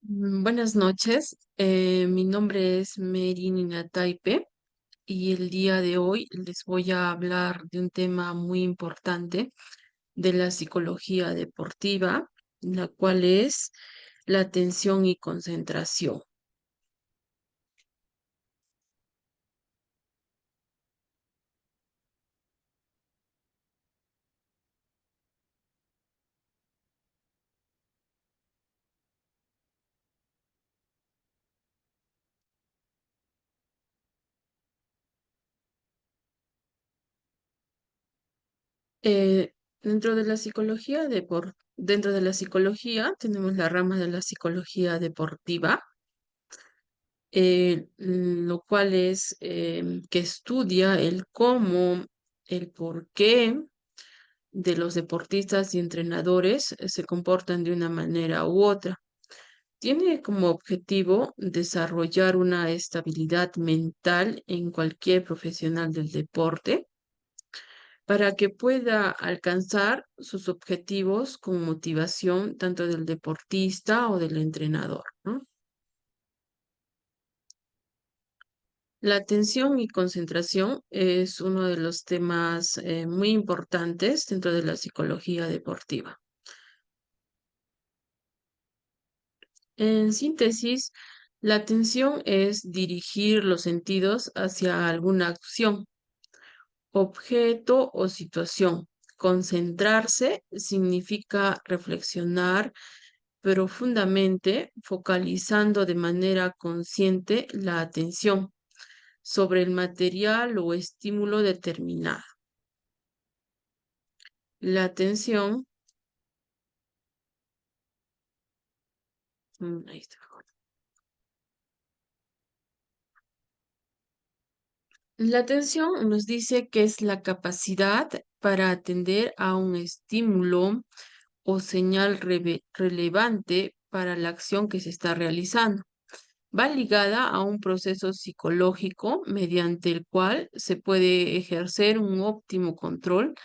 Buenas noches, mi nombre es Merina Taipe y el día de hoy les voy a hablar de un tema muy importante de la psicología deportiva, la cual es la atención y concentración. Eh, dentro de la psicología tenemos la rama de la psicología deportiva, lo cual es que estudia el cómo, el por qué de los deportistas y entrenadores se comportan de una manera u otra. Tiene como objetivo desarrollar una estabilidad mental en cualquier profesional del deporte para que pueda alcanzar sus objetivos con motivación tanto del deportista o del entrenador, ¿no? La atención y concentración es uno de los temas muy importantes dentro de la psicología deportiva. En síntesis, la atención es dirigir los sentidos hacia alguna acción, objeto o situación. Concentrarse significa reflexionar profundamente, focalizando de manera consciente la atención sobre el material o estímulo determinado. La atención, ahí está. La atención nos dice que es la capacidad para atender a un estímulo o señal relevante para la acción que se está realizando. Va ligada a un proceso psicológico mediante el cual se puede ejercer un óptimo control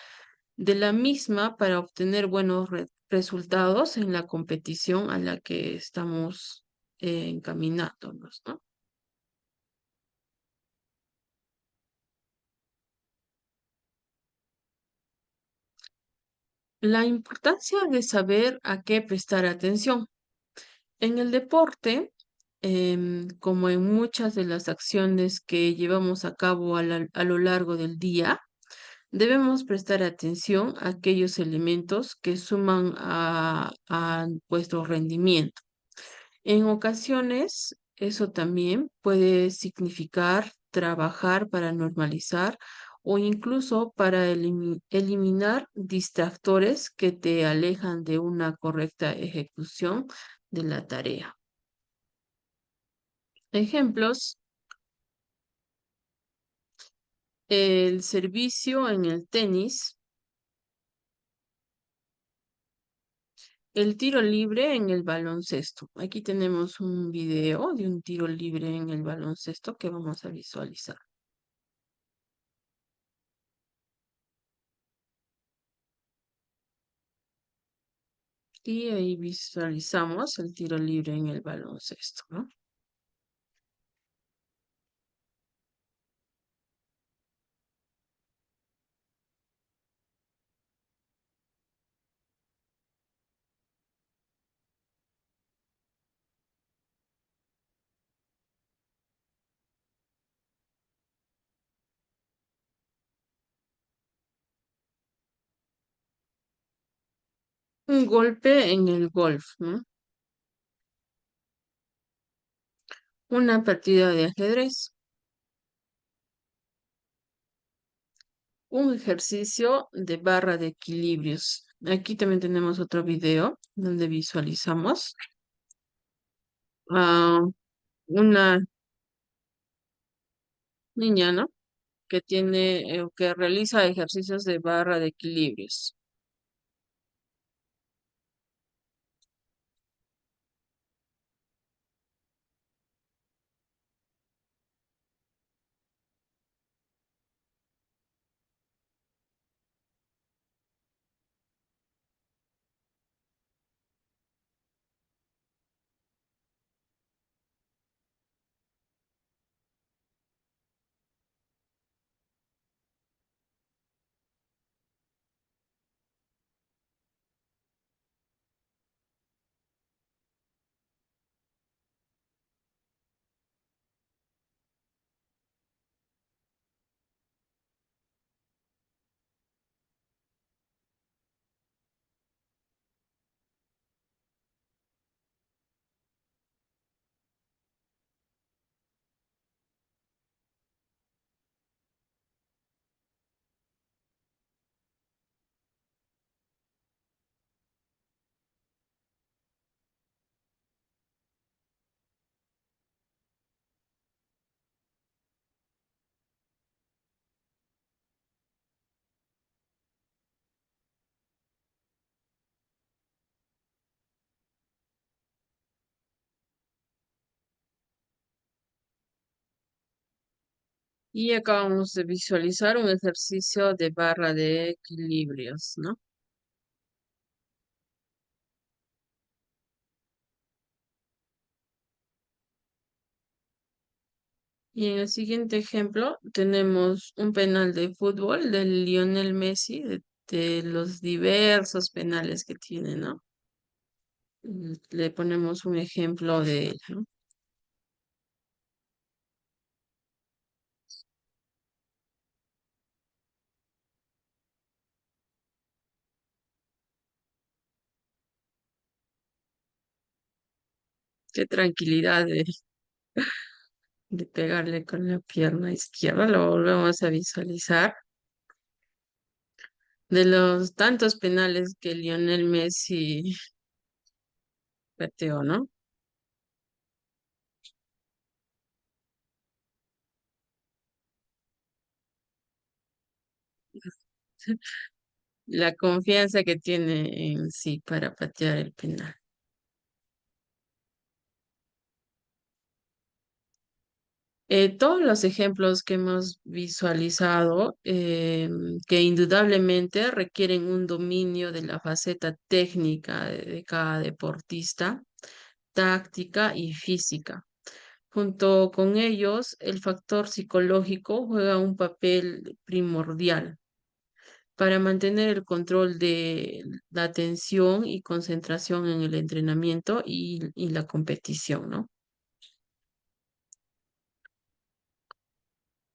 de la misma para obtener buenos resultados en la competición a la que estamos encaminándonos, ¿no? La importancia de saber a qué prestar atención. En el deporte, como en muchas de las acciones que llevamos a cabo a lo largo del día, debemos prestar atención a aquellos elementos que suman a vuestro rendimiento. En ocasiones, eso también puede significar trabajar para normalizar o incluso para eliminar distractores que te alejan de una correcta ejecución de la tarea. Ejemplos, el servicio en el tenis, el tiro libre en el baloncesto. Aquí tenemos un video de un tiro libre en el baloncesto que vamos a visualizar. Y ahí visualizamos el tiro libre en el baloncesto, ¿no? Un golpe en el golf, ¿no? Una partida de ajedrez, un ejercicio de barra de equilibrios. Aquí también tenemos otro video donde visualizamos a una niña, ¿no? Que tiene, que realiza ejercicios de barra de equilibrios. Y acabamos de visualizar un ejercicio de barra de equilibrios, ¿no? Y en el siguiente ejemplo tenemos un penal de fútbol de Lionel Messi, de los diversos penales que tiene, ¿no? Le ponemos un ejemplo de él, ¿no? Qué tranquilidad de pegarle con la pierna izquierda. Lo volvemos a visualizar. De los tantos penales que Lionel Messi pateó, ¿no? La confianza que tiene en sí para patear el penal. Todos los ejemplos que hemos visualizado, que indudablemente requieren un dominio de la faceta técnica de cada deportista, táctica y física. Junto con ellos, el factor psicológico juega un papel primordial para mantener el control de la atención y concentración en el entrenamiento y la competición, ¿no?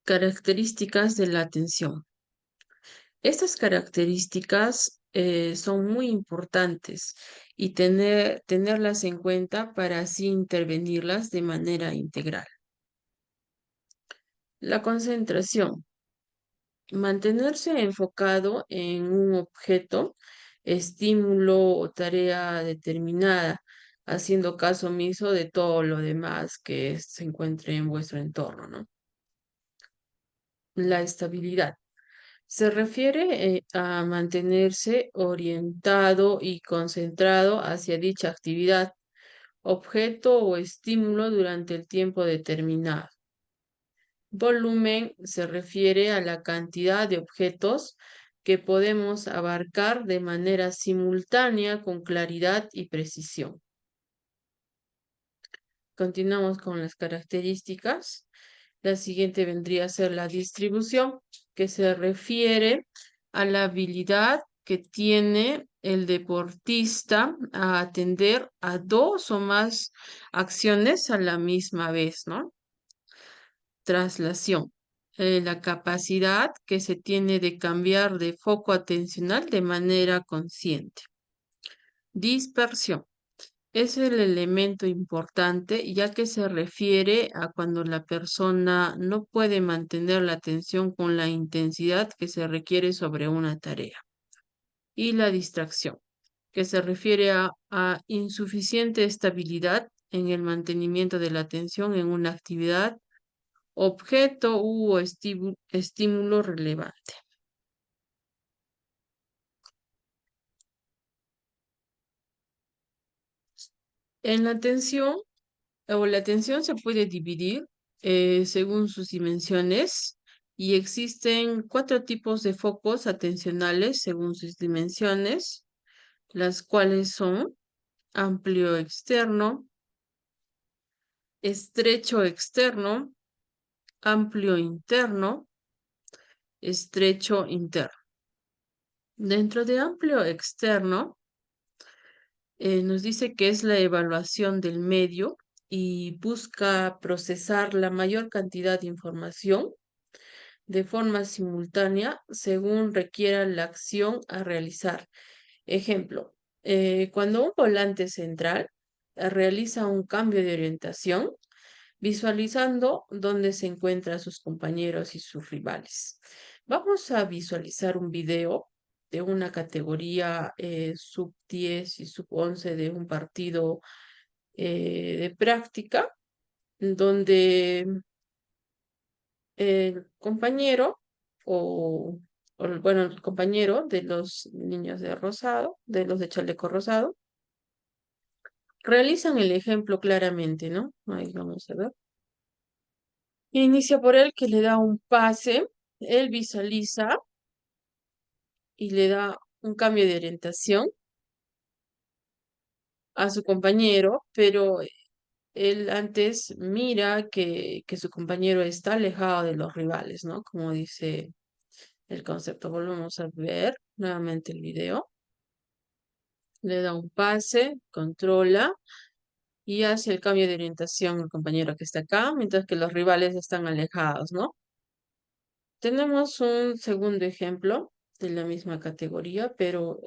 Características de la atención. Estas características son muy importantes y tenerlas en cuenta para así intervenirlas de manera integral. La concentración. Mantenerse enfocado en un objeto, estímulo o tarea determinada, haciendo caso omiso de todo lo demás que se encuentre en vuestro entorno, ¿no? La estabilidad. Se refiere a mantenerse orientado y concentrado hacia dicha actividad, objeto o estímulo durante el tiempo determinado. Volumen se refiere a la cantidad de objetos que podemos abarcar de manera simultánea con claridad y precisión. Continuamos con las características. La siguiente vendría a ser la distribución, que se refiere a la habilidad que tiene el deportista a atender a dos o más acciones a la misma vez, ¿no? Traslación, la capacidad que se tiene de cambiar de foco atencional de manera consciente. Dispersión. Es el elemento importante ya que se refiere a cuando la persona no puede mantener la atención con la intensidad que se requiere sobre una tarea. Y la distracción, que se refiere a insuficiente estabilidad en el mantenimiento de la atención en una actividad, objeto u estímulo relevante. En la atención la atención se puede dividir según sus dimensiones y existen cuatro tipos de focos atencionales según sus dimensiones, las cuales son amplio externo, estrecho externo, amplio interno, estrecho interno. Dentro de amplio externo, nos dice que es la evaluación del medio y busca procesar la mayor cantidad de información de forma simultánea según requiera la acción a realizar. Ejemplo, cuando un volante central realiza un cambio de orientación, visualizando dónde se encuentran sus compañeros y sus rivales. Vamos a visualizar un video de una categoría sub 10 y sub 11 de un partido de práctica, donde el compañero bueno, el compañero de los niños de rosado, de los de chaleco rosado, realizan el ejemplo claramente, ¿no? Ahí vamos a ver. Inicia por él que le da un pase, él visualiza y le da un cambio de orientación a su compañero, pero él antes mira que su compañero está alejado de los rivales, ¿no? Como dice el concepto. Volvemos a ver nuevamente el video. Le da un pase, controla y hace el cambio de orientación al compañero que está acá, mientras que los rivales están alejados, ¿no? Tenemos un segundo ejemplo de la misma categoría, pero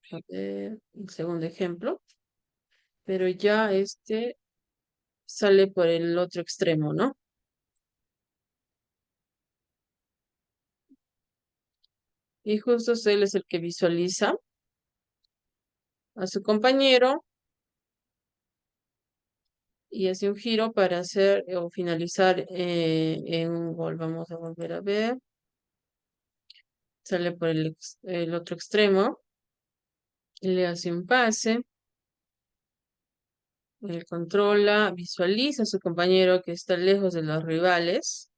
a ver, un segundo ejemplo, pero ya este sale por el otro extremo, ¿no? Y justo él es el que visualiza a su compañero y hace un giro para hacer o finalizar en un gol. Vamos a volver a ver. Sale por el otro extremo, le hace un pase, él controla, visualiza a su compañero que está lejos de los rivales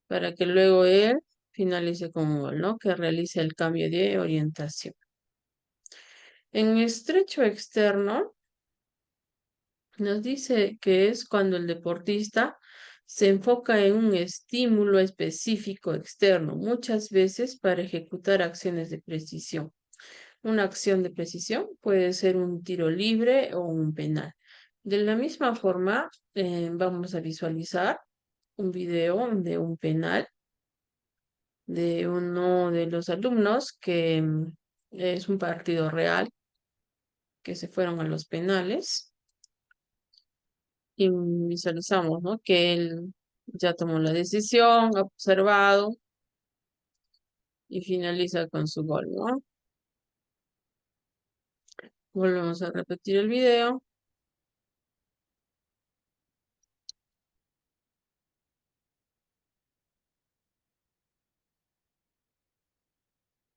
para que luego él finalice con un gol, ¿no? Que realice el cambio de orientación. En estrecho externo, nos dice que es cuando el deportista se enfoca en un estímulo específico externo, muchas veces para ejecutar acciones de precisión. Una acción de precisión puede ser un tiro libre o un penal. De la misma forma, vamos a visualizar un video de un penal de uno de los alumnos que es un partido real, que se fueron a los penales y visualizamos, ¿no? Que él ya tomó la decisión, ha observado y finaliza con su gol, ¿no? Volvemos a repetir el video.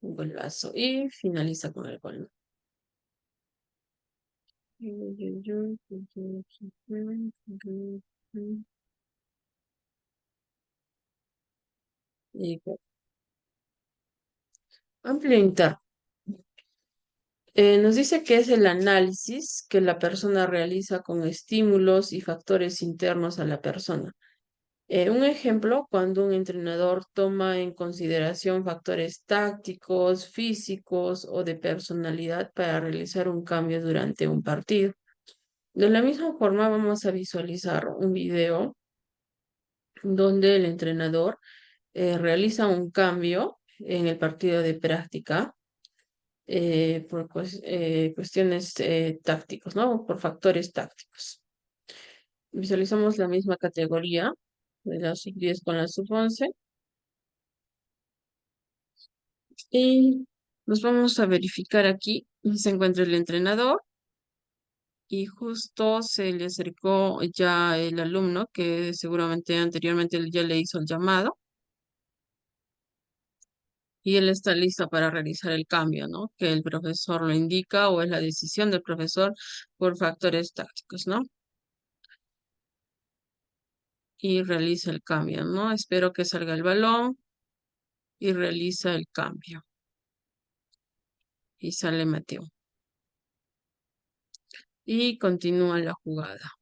Un golazo y finaliza con el gol, ¿no? Y amplio interno. Nos dice que es el análisis que la persona realiza con estímulos y factores internos a la persona. Un ejemplo, cuando un entrenador toma en consideración factores tácticos, físicos o de personalidad para realizar un cambio durante un partido. De la misma forma, vamos a visualizar un video donde el entrenador realiza un cambio en el partido de práctica por cuestiones tácticos, ¿no? Por factores tácticos. Visualizamos la misma categoría de la sub-10 con la sub-11 y nos vamos a verificar aquí. Se encuentra el entrenador y justo se le acercó ya el alumno que seguramente anteriormente él ya le hizo el llamado y él está listo para realizar el cambio, ¿no? Que el profesor lo indica o es la decisión del profesor por factores tácticos, ¿no? Y realiza el cambio, ¿no? Espero que salga el balón y realiza el cambio. Y sale Mateo. Y continúa la jugada.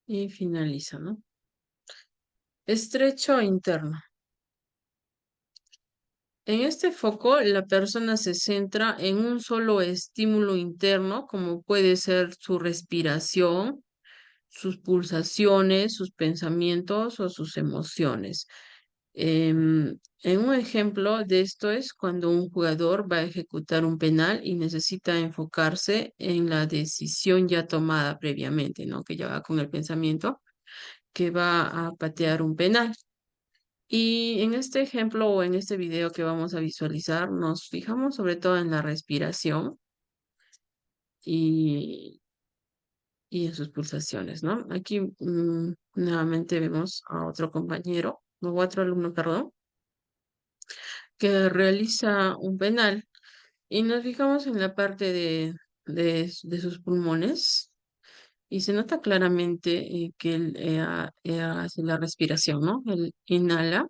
Y finaliza, ¿no? Estrecho interno. En este foco, la persona se centra en un solo estímulo interno, como puede ser su respiración, sus pulsaciones, sus pensamientos o sus emociones. En un ejemplo de esto es cuando un jugador va a ejecutar un penal y necesita enfocarse en la decisión ya tomada previamente, ¿no? Que ya va con el pensamiento que va a patear un penal. Y en este ejemplo o en este video que vamos a visualizar, nos fijamos sobre todo en la respiración y y en sus pulsaciones, ¿no? Aquí nuevamente vemos a otro compañero, o otro alumno, perdón, que realiza un penal y nos fijamos en la parte de sus pulmones y se nota claramente que él hace la respiración, ¿no? Él inhala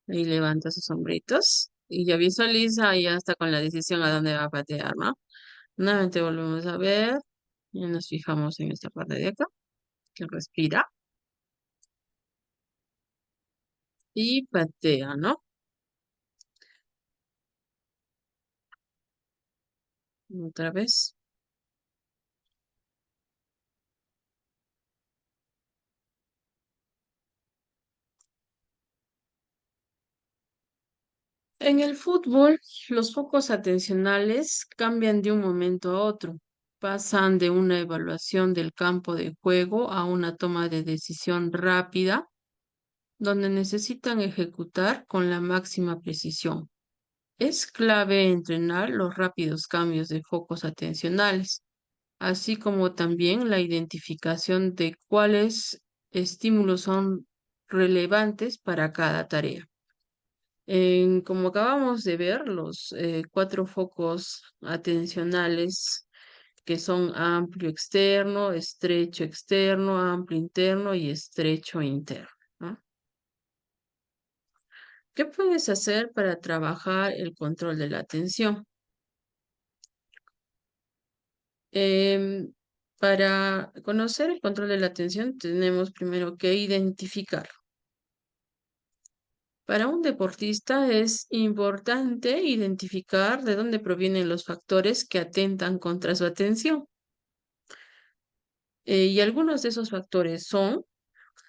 y levanta sus hombritos y ya visualiza y ya está con la decisión a dónde va a patear, ¿no? Nuevamente volvemos a ver y nos fijamos en esta parte de acá, que respira y patea, ¿no? Otra vez. En el fútbol, los focos atencionales cambian de un momento a otro. Pasan de una evaluación del campo de juego a una toma de decisión rápida, donde necesitan ejecutar con la máxima precisión. Es clave entrenar los rápidos cambios de focos atencionales, así como también la identificación de cuáles estímulos son relevantes para cada tarea. Como acabamos de ver, los cuatro focos atencionales que son amplio externo, estrecho externo, amplio interno y estrecho interno, ¿no? ¿Qué puedes hacer para trabajar el control de la atención? Em, para conocer el control de la atención tenemos primero que identificar. Para un deportista es importante identificar de dónde provienen los factores que atentan contra su atención. Y algunos de esos factores son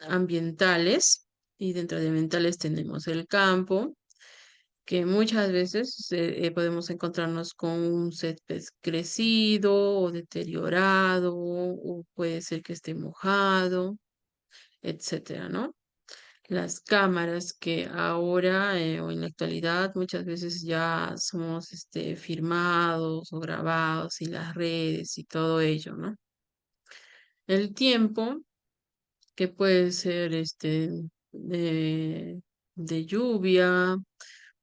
ambientales, y dentro de ambientales tenemos el campo, que muchas veces podemos encontrarnos con un césped crecido o deteriorado, o puede ser que esté mojado, etcétera, ¿no? Las cámaras que ahora o en la actualidad muchas veces ya somos firmados o grabados y las redes y todo ello, ¿no? El tiempo, que puede ser de lluvia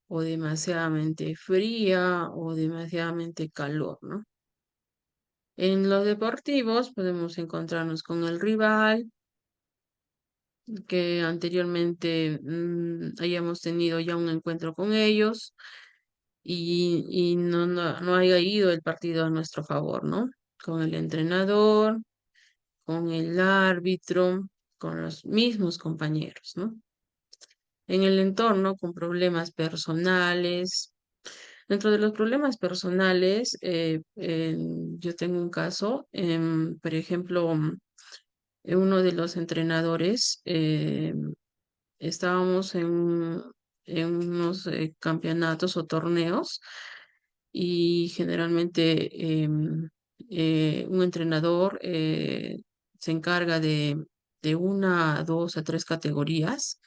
o demasiadamente fría o demasiadamente calor, ¿no? En los deportivos podemos encontrarnos con el rival, que anteriormente hayamos tenido ya un encuentro con ellos y no haya ido el partido a nuestro favor, ¿no? Con el entrenador, con el árbitro, con los mismos compañeros, ¿no? En el entorno, con problemas personales. Dentro de los problemas personales, yo tengo un caso, por ejemplo, uno de los entrenadores, estábamos en unos campeonatos o torneos y generalmente un entrenador se encarga de una, dos a tres categorías.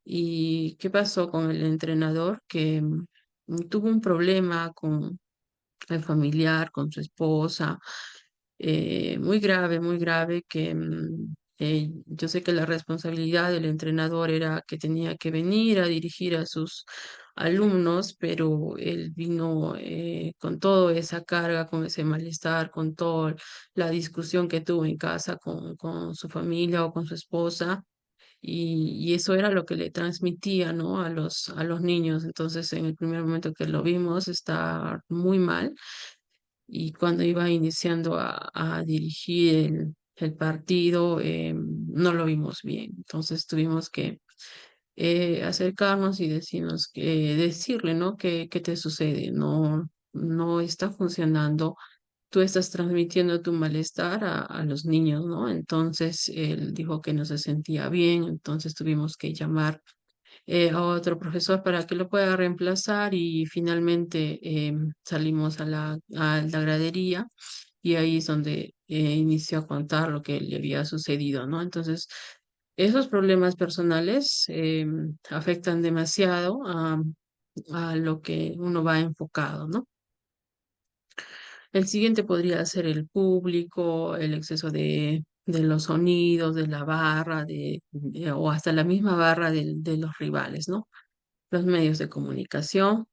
¿Y qué pasó con el entrenador? Que tuvo un problema con el familiar, con su esposa, muy grave, que yo sé que la responsabilidad del entrenador era que tenía que venir a dirigir a sus alumnos, pero él vino con toda esa carga, con ese malestar, con toda la discusión que tuvo en casa con su familia o con su esposa. Y eso era lo que le transmitía, ¿no? A los niños. Entonces, en el primer momento que lo vimos, está muy mal y cuando iba iniciando a dirigir el partido, no lo vimos bien. Entonces tuvimos que acercarnos y decirle, ¿no? ¿Qué te sucede? No está funcionando. Tú estás transmitiendo tu malestar a los niños, ¿no? Entonces él dijo que no se sentía bien, entonces tuvimos que llamar a otro profesor para que lo pueda reemplazar y finalmente salimos a la gradería y ahí es donde inició a contar lo que le había sucedido, ¿no? Entonces, esos problemas personales afectan demasiado a lo que uno va enfocado, ¿no? El siguiente podría ser el público, el exceso de los sonidos, de la barra, o hasta la misma barra de los rivales, ¿no? Los medios de comunicación.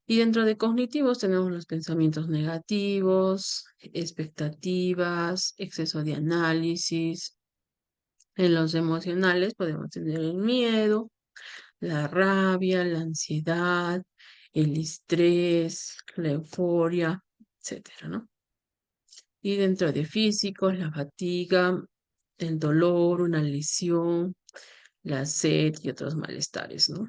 Y dentro de cognitivos tenemos los pensamientos negativos, expectativas, exceso de análisis. En los emocionales podemos tener el miedo, la rabia, la ansiedad, el estrés, la euforia, etcétera, ¿no? Y dentro de físicos, la fatiga, el dolor, una lesión, la sed y otros malestares, ¿no?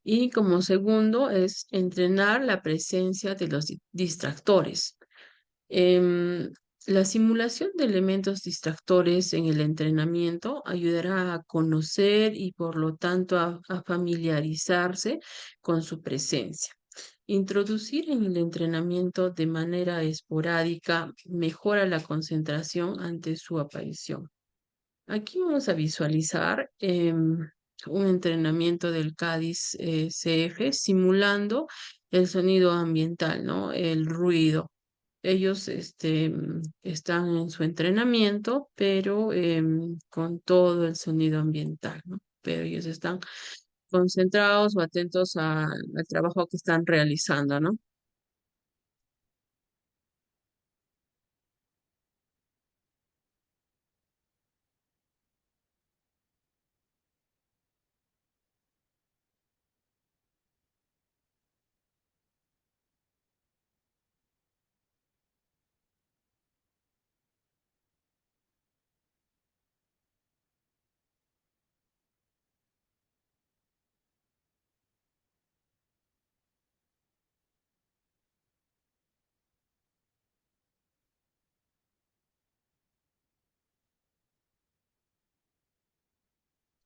Y como segundo es entrenar la presencia de los distractores. Em, la simulación de elementos distractores en el entrenamiento ayudará a conocer y por lo tanto a familiarizarse con su presencia. Introducir en el entrenamiento de manera esporádica mejora la concentración ante su aparición. Aquí vamos a visualizar un entrenamiento del CADIS CF simulando el sonido ambiental, ¿no? El ruido. Ellos están en su entrenamiento, pero con todo el sonido ambiental, ¿no? Pero ellos están concentrados o atentos al trabajo que están realizando, ¿no?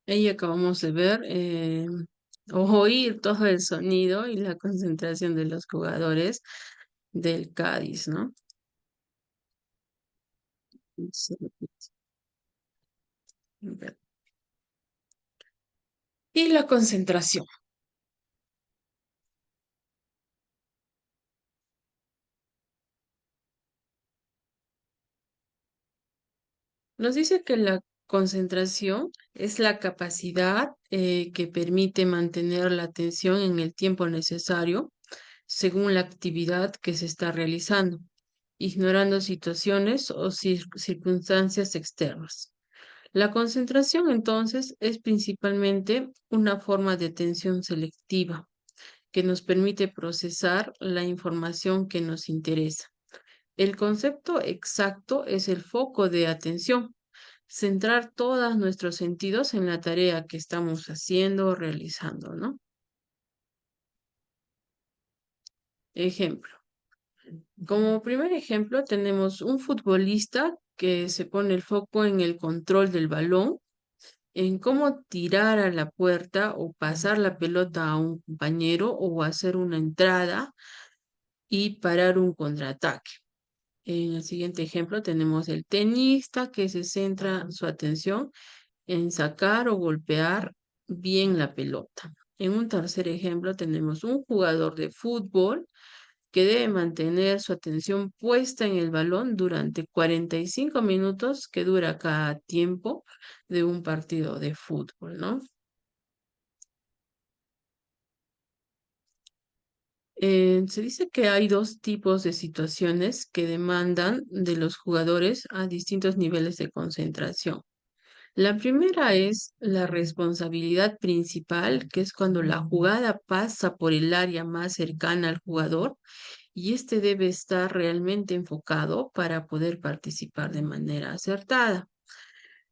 Ahí acabamos de ver o oír todo el sonido y la concentración de los jugadores del Cádiz, ¿no? Sí. Y la concentración. Nos dice que la concentración es la capacidad que permite mantener la atención en el tiempo necesario según la actividad que se está realizando, ignorando situaciones o circunstancias externas. La concentración, entonces, es principalmente una forma de atención selectiva que nos permite procesar la información que nos interesa. El concepto exacto es el foco de atención, centrar todos nuestros sentidos en la tarea que estamos haciendo o realizando, ¿no? Ejemplo. Como primer ejemplo, tenemos un futbolista que se pone el foco en el control del balón, en cómo tirar a la puerta o pasar la pelota a un compañero o hacer una entrada y parar un contraataque. En el siguiente ejemplo tenemos el tenista que se centra su atención en sacar o golpear bien la pelota. En un tercer ejemplo tenemos un jugador de fútbol que debe mantener su atención puesta en el balón durante 45 minutos que dura cada tiempo de un partido de fútbol, ¿no? Se dice que hay dos tipos de situaciones que demandan de los jugadores a distintos niveles de concentración. La primera es la responsabilidad principal, que es cuando la jugada pasa por el área más cercana al jugador y éste debe estar realmente enfocado para poder participar de manera acertada.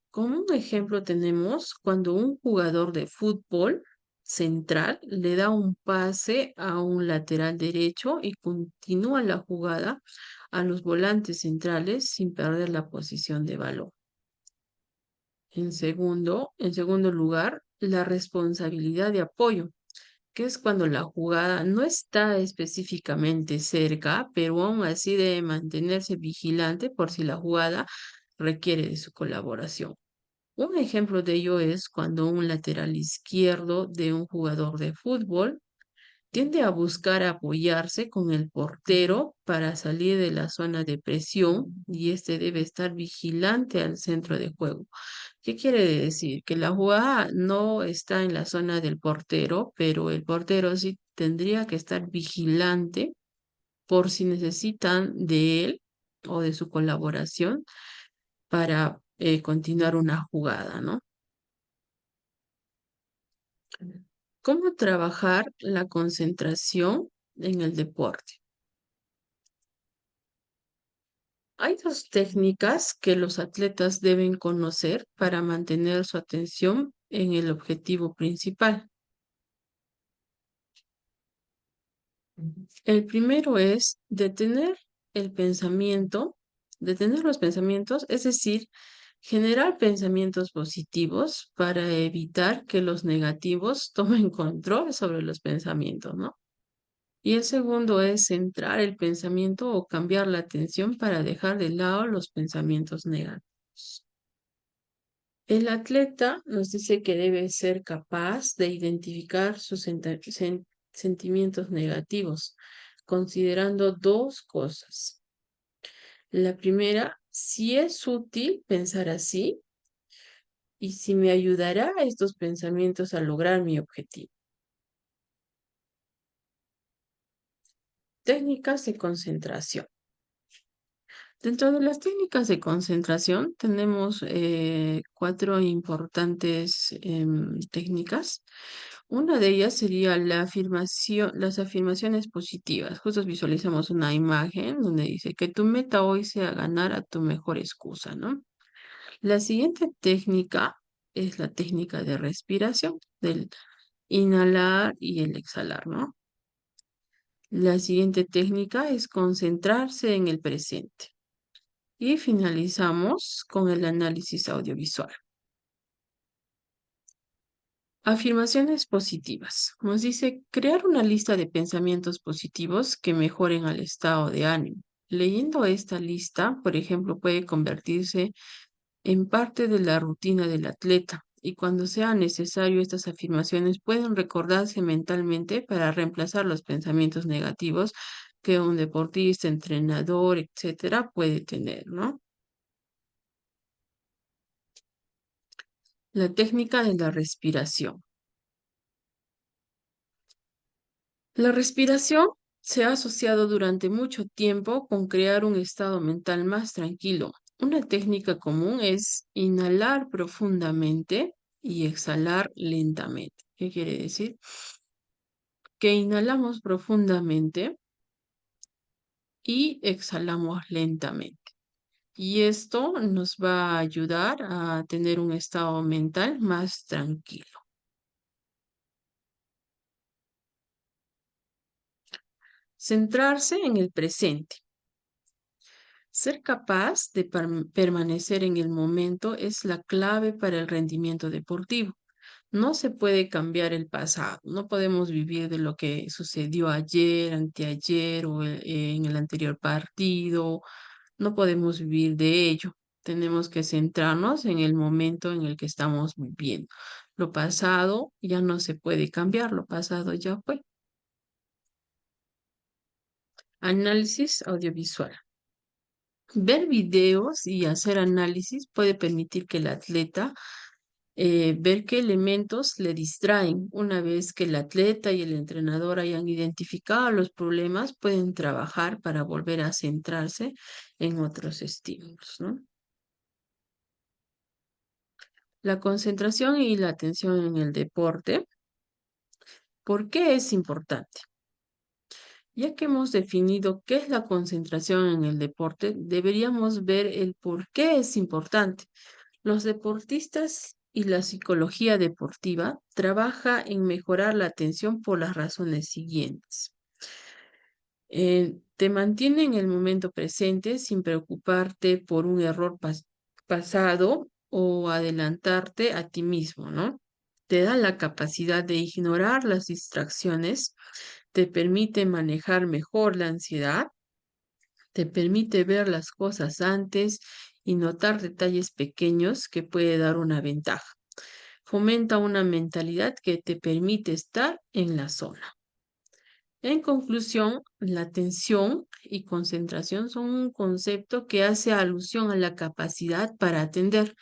Como un ejemplo tenemos cuando un jugador de fútbol central le da un pase a un lateral derecho y continúa la jugada a los volantes centrales sin perder la posición de balón. En segundo lugar, la responsabilidad de apoyo, que es cuando la jugada no está específicamente cerca, pero aún así debe mantenerse vigilante por si la jugada requiere de su colaboración. Un ejemplo de ello es cuando un lateral izquierdo de un jugador de fútbol Tiende a buscar apoyarse con el portero para salir de la zona de presión y este debe estar vigilante al centro de juego. ¿Qué quiere decir? Que la jugada no está en la zona del portero, pero el portero sí tendría que estar vigilante por si necesitan de él o de su colaboración para continuar una jugada, ¿no? ¿Cómo trabajar la concentración en el deporte? Hay dos técnicas que los atletas deben conocer para mantener su atención en el objetivo principal. El primero es detener los pensamientos, es decir, generar pensamientos positivos para evitar que los negativos tomen control sobre los pensamientos, ¿no? Y el segundo es centrar el pensamiento o cambiar la atención para dejar de lado los pensamientos negativos. El atleta nos dice que debe ser capaz de identificar sus sentimientos negativos, considerando dos cosas. La primera, si es útil pensar así y si me ayudará a estos pensamientos a lograr mi objetivo. Técnicas de concentración. Dentro de las técnicas de concentración tenemos cuatro importantes técnicas. Una de ellas sería las afirmaciones positivas. Justo visualizamos una imagen donde dice que tu meta hoy sea ganar a tu mejor excusa, ¿no? La siguiente técnica es la técnica de respiración, del inhalar y el exhalar, ¿no? La siguiente técnica es concentrarse en el presente. Y finalizamos con el análisis audiovisual. Afirmaciones positivas. Nos dice crear una lista de pensamientos positivos que mejoren al estado de ánimo. Leyendo esta lista, por ejemplo, puede convertirse en parte de la rutina del atleta y cuando sea necesario estas afirmaciones pueden recordarse mentalmente para reemplazar los pensamientos negativos que un deportista, entrenador, etcétera, puede tener, ¿no? La técnica de la respiración. La respiración se ha asociado durante mucho tiempo con crear un estado mental más tranquilo. Una técnica común es inhalar profundamente y exhalar lentamente. ¿Qué quiere decir? Que inhalamos profundamente y exhalamos lentamente. Y esto nos va a ayudar a tener un estado mental más tranquilo. Centrarse en el presente. Ser capaz de permanecer en el momento es la clave para el rendimiento deportivo. No se puede cambiar el pasado, no podemos vivir de lo que sucedió ayer, anteayer o en el anterior partido, no podemos vivir de ello. Tenemos que centrarnos en el momento en el que estamos viviendo. Lo pasado ya no se puede cambiar, lo pasado ya fue. Análisis audiovisual. Ver videos y hacer análisis puede permitir que el atleta ver qué elementos le distraen. Una vez que el atleta y el entrenador hayan identificado los problemas, pueden trabajar para volver a centrarse en otros estímulos, ¿no? La concentración y la atención en el deporte. ¿Por qué es importante? Ya que hemos definido qué es la concentración en el deporte, deberíamos ver el por qué es importante. Los deportistas y la psicología deportiva trabaja en mejorar la atención por las razones siguientes. Te mantiene en el momento presente sin preocuparte por un error pasado o adelantarte a ti mismo, ¿no? Te da la capacidad de ignorar las distracciones, te permite manejar mejor la ansiedad, te permite ver las cosas antes y notar detalles pequeños que puede dar una ventaja. Fomenta una mentalidad que te permite estar en la zona. En conclusión, la atención y concentración son un concepto que hace alusión a la capacidad para atender,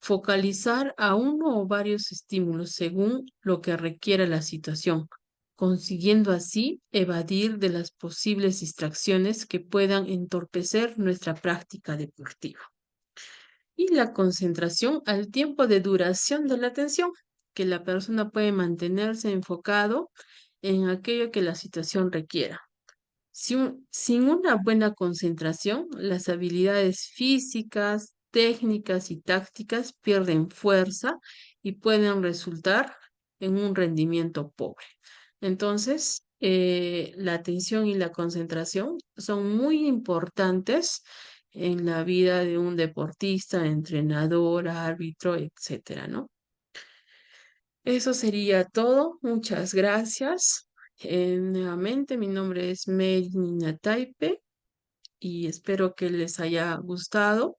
focalizar a uno o varios estímulos según lo que requiera la situación, consiguiendo así evadir de las posibles distracciones que puedan entorpecer nuestra práctica deportiva. Y la concentración al tiempo de duración de la atención, que la persona puede mantenerse enfocado en aquello que la situación requiera. Sin una buena concentración, las habilidades físicas, técnicas y tácticas pierden fuerza y pueden resultar en un rendimiento pobre. Entonces, la atención y la concentración son muy importantes en la vida de un deportista, entrenador, árbitro, etcétera, ¿no? Eso sería todo. Muchas gracias. Nuevamente, mi nombre es Mary Nina Taipe y espero que les haya gustado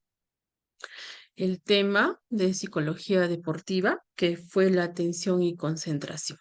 el tema de psicología deportiva, que fue la atención y concentración.